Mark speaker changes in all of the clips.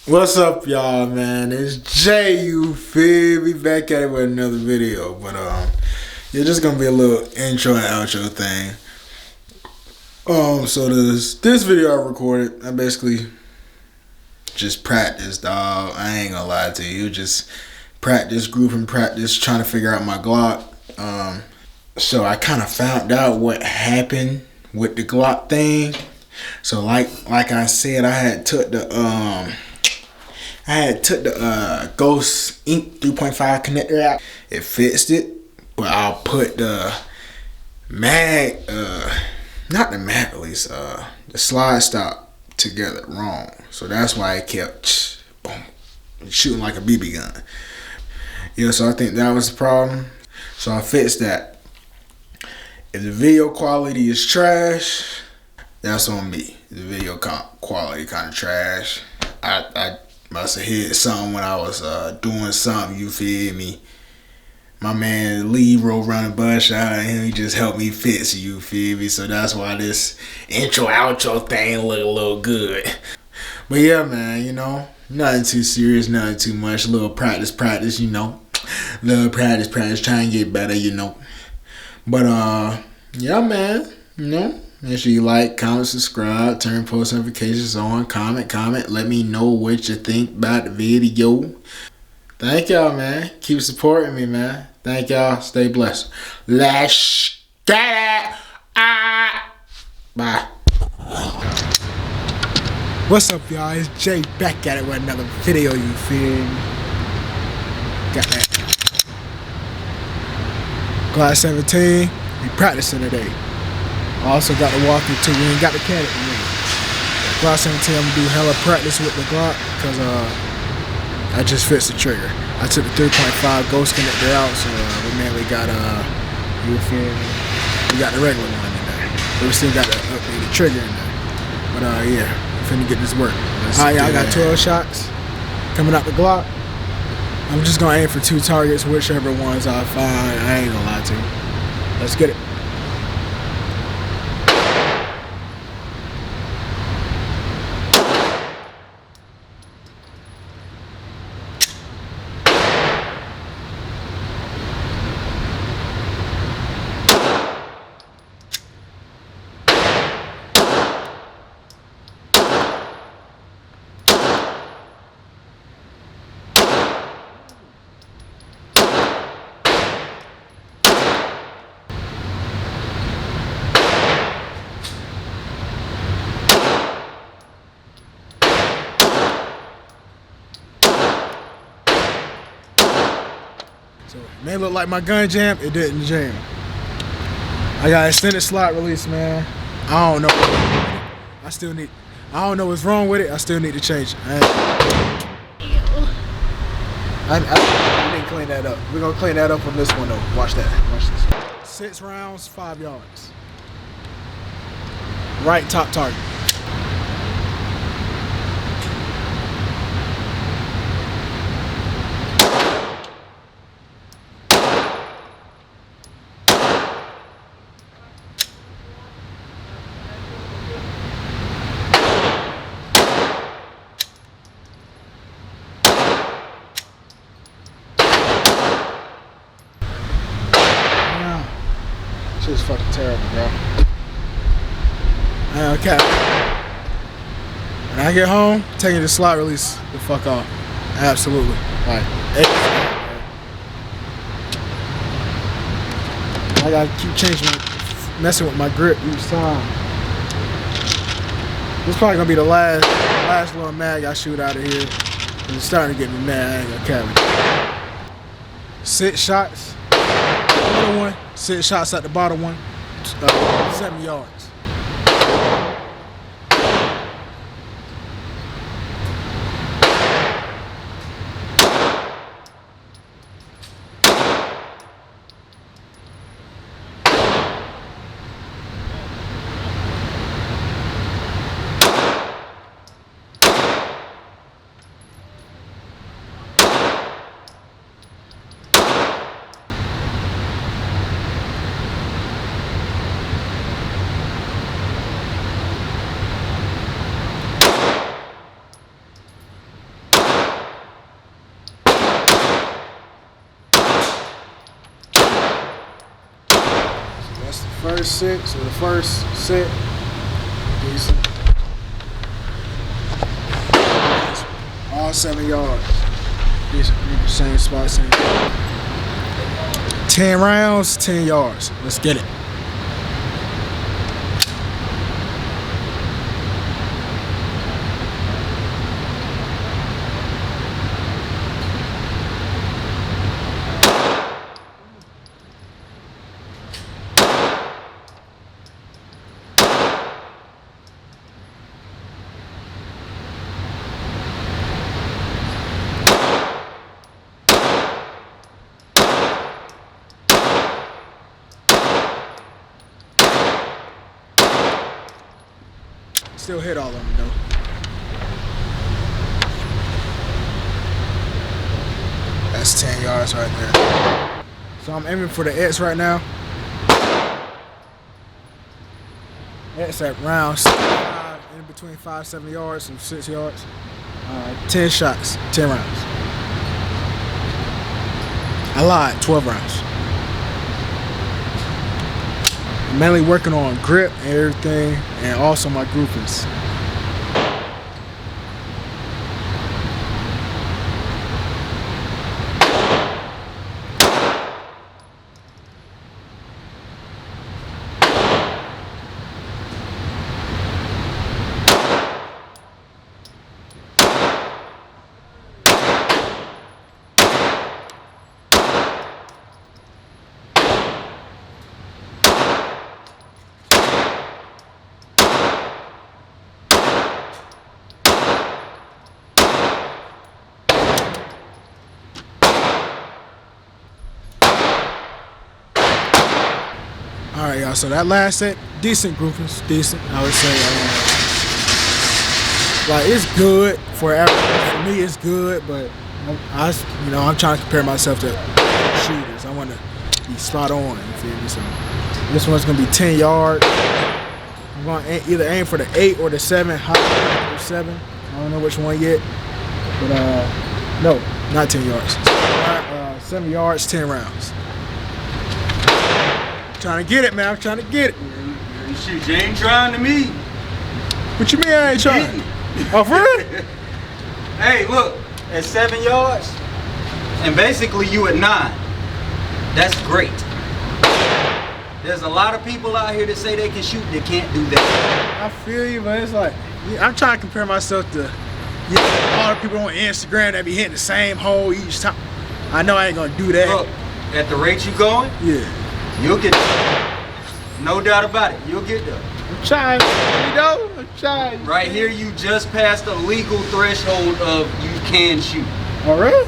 Speaker 1: What's up, y'all, man? It's Jay, you feel me? Back at it with another video. But yeah, just gonna be a little intro and outro thing. So this video I recorded, I basically just practiced, dog. I ain't gonna lie to you, just practice, grouping practice, trying to figure out my Glock. So I kind of found out what happened with the Glock thing. So like I said, I had took the Ghost Ink 3.5 connector out. It fixed it, but I'll put the mag, not the mag release, the slide stop together wrong. So that's why it kept boom, shooting like a BB gun. Yeah, so I think that was the problem. So I fixed that. If the video quality is trash, that's on me. The video quality kind of trash. I must have hit something when I was doing something, you feel me? My man Lee rolled around the bus out and he just helped me fix it, you feel me? So that's why this intro outro thing look a little good. But yeah, man, you know, nothing too serious, nothing too much. A little practice, you know. Little practice, trying to get better, you know. But yeah, man, you know. Make sure you like, comment, subscribe, turn post notifications on, comment. Let me know what you think about the video. Thank y'all, man. Keep supporting me, man. Thank y'all. Stay blessed. Let's get it. Bye. What's up, y'all? It's Jay back at it with another video, you feel me? Got that. Class 17. We practicing today. I also got the walkie too. We ain't got the cannon. Glock 17, I'm gonna do hella practice with the Glock because I just fixed the trigger. I took the 3.5 Ghost connector out, so we mainly got you feel me? We got the regular one in there, but we still got the updated trigger in there. But yeah, I'm finna get this work. Alright, y'all, I got 12 shots coming out the Glock. I'm just gonna aim for 2 targets, whichever ones I find. I ain't gonna lie to you. Let's get it. So it may look like my gun jammed, it didn't jam. I got extended slot release, man. I don't know. I don't know what's wrong with it. I still need to change it. I didn't clean that up. We're gonna clean that up on this one though. Watch that. Watch this. 6 rounds, 5 yards. Right top target. Shit's fucking terrible, bro. Okay. When I get home, taking the slot release the fuck off. Absolutely. Like, I gotta keep messing with my grip each time. This is probably gonna be the last little mag I shoot out of here. It's starting to get me mad. I ain't gonna cap it. 6 shots. Middle one, 6 shots at the bottom one, 7 yards. first 6 or the first set. Decent. All 7 yards. Decent. Same spot, same. 10 rounds, 10 yards. Let's get it. Still hit all of them though. That's 10 yards right there. So I'm aiming for the X right now. X at rounds, in between 5-7 yards and 6 yards. 10 shots, 10 rounds. I lied, 12 rounds. I'm mainly working on grip and everything, and also my groupings. Alright, y'all, so that last set, decent groupings, decent, I would say. Like, it's good for me, it's good, but I'm trying to compare myself to shooters. I want to be spot on, you feel me? So this one's going to be 10 yards. I'm going to either aim for the 8 or the 7, high or 7. I don't know which one yet, but no, not 10 yards. 7 yards, 10 rounds. Trying to get it, man. I'm trying to get it.
Speaker 2: Shit, you ain't trying to me.
Speaker 1: What you mean I ain't trying? Oh, for real?
Speaker 2: Hey, look, at 7 yards, and basically you at 9. That's great. There's a lot of people out here that say they can shoot, they can't do that.
Speaker 1: I feel you, but it's like, I'm trying to compare myself to all the people on Instagram that be hitting the same hole each time. I know I ain't gonna do that.
Speaker 2: Look, at the rate you going,
Speaker 1: yeah,
Speaker 2: you'll get there. No doubt about it, you'll get there.
Speaker 1: I'm trying, I'm trying.
Speaker 2: Right here, you just passed the legal threshold of you can shoot.
Speaker 1: Oh, really?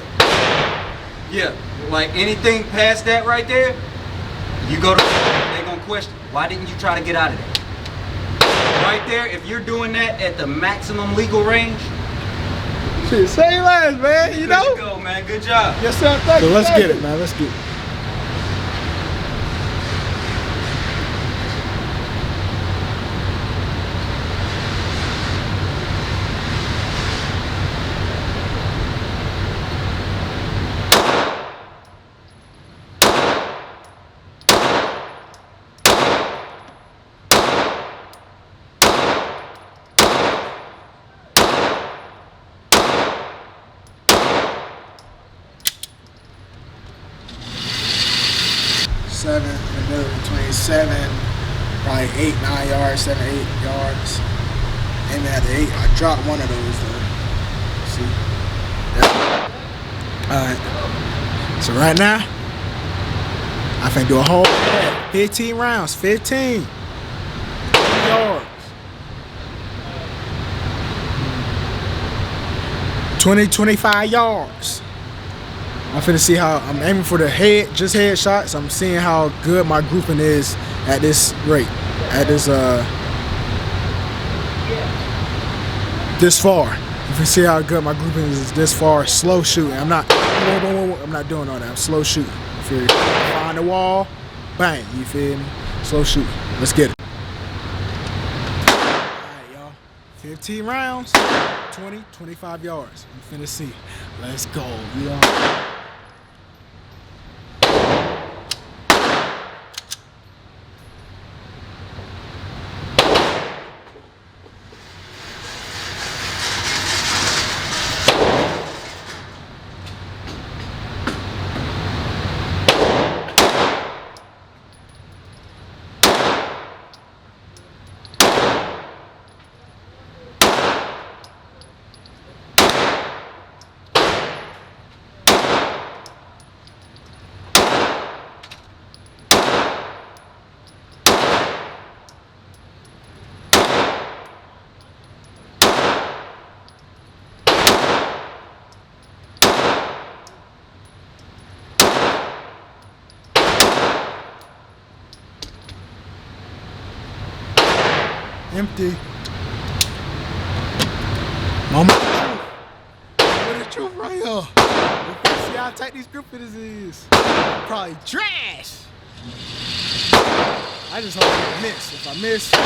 Speaker 2: Yeah, like anything past that right there, you go to, they're gonna question, why didn't you try to get out of there? Right there, if you're doing that at the maximum legal range,
Speaker 1: shit, say less, man, you know?
Speaker 2: Good to go, man, good job.
Speaker 1: Yes, sir, thank you. So let's get it, man, let's get it. Between 7, probably 8, 9 yards, 7, 8 yards. Aiming at the 8. I dropped one of those though. See? Alright. So right now, I finna do a whole 15 rounds. 15 yards. 20, 25 yards. I'm finna see how I'm aiming for the just head shots. I'm seeing how good my grouping is at this rate, at this far. You can see how good my grouping is this far. Slow shooting. I'm not doing all that. I'm slow shooting. You feel me? Find the wall, bang. You feel me? Slow shooting. Let's get it. All right, y'all. 15 rounds, 20, 25 yards. I'm finna see. Let's go, y'all. Empty. Moment of truth. Moment of truth right here. See how tight these grip fitters is. Probably trash. I just hope I miss. If I miss, I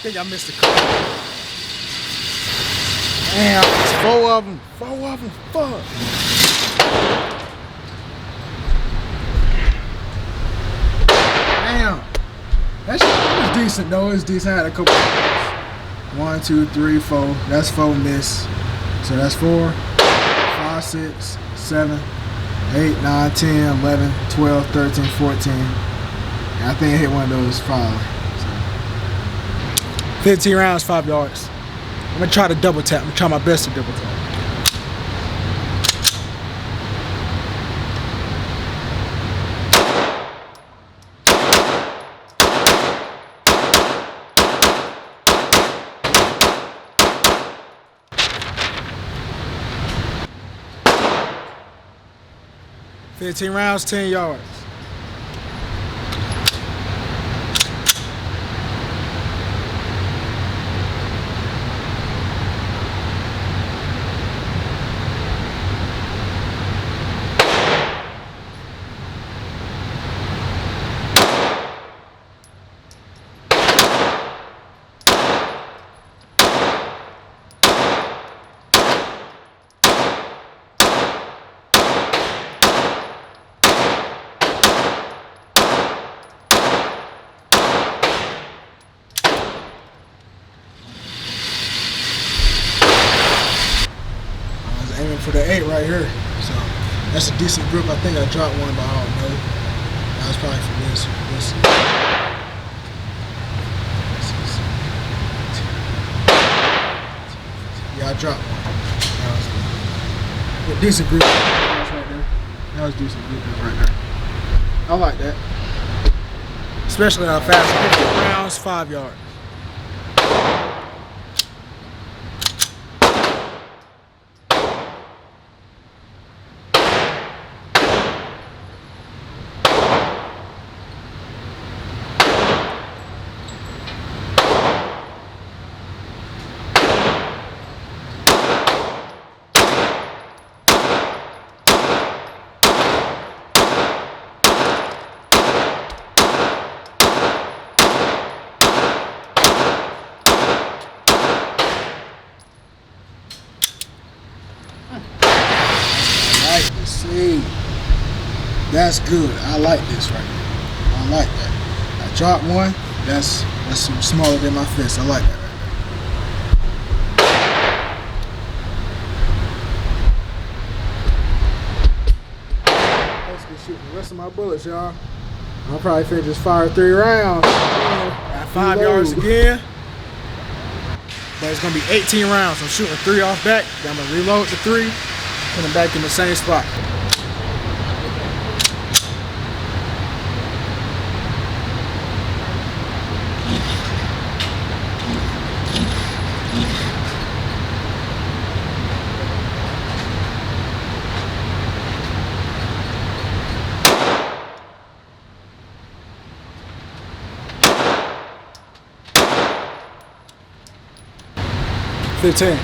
Speaker 1: think I missed a couple. Damn, it's 4 of them. 4 of them. Fuck. Damn. That shit was decent though. It's decent. I had a couple. 1, 2, 3, 4. That's 4 miss. So that's 4, 5, 6, 7, 8, 9, 10, 11, 12, 13, 14. And I think I hit one of those 5. So 15 rounds, 5 yards. I'm gonna try to double tap. I'm gonna try my best to double tap. Fifteen rounds, 10 yards. Aiming for the 8 right here, so that's a decent grip. I think I dropped one, but I don't know. That was probably for this. Yeah, I dropped one. That was a decent grip. Right there. That was decent grip right there. I like that, especially how fast. 50 rounds, 5 yards. See, that's good. I like this right here. I like that. I dropped one. That's smaller than my fist. I like that right there. Let's get shooting the rest of my bullets, y'all. I'll probably finna just fire 3 rounds. Got 5 yards again. But it's gonna be 18 rounds. I'm shooting 3 off back. Then I'm gonna reload the 3. Put them back in the same spot. $15.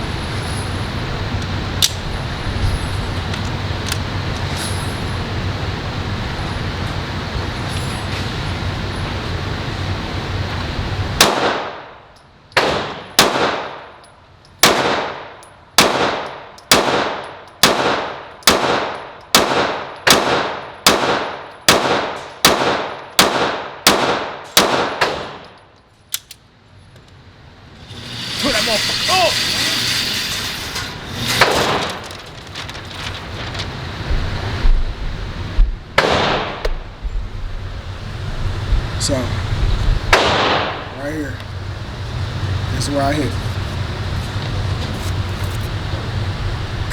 Speaker 1: Put that motherfucker up. So, right here, this is where I hit.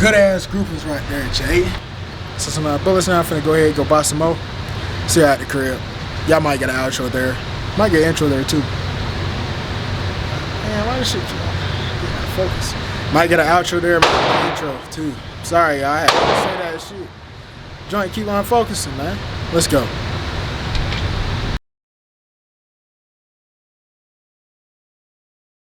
Speaker 1: Good ass groupers right there, Jay. So some bullets now. I'm finna go ahead and go buy some more. See you at the crib. Y'all might get an outro there. Might get an intro there too. Man, why this shit get out of focus? Might get an outro there, might get an intro too. Sorry, y'all. I had to say that shit. Joint keep on focusing, man. Let's go.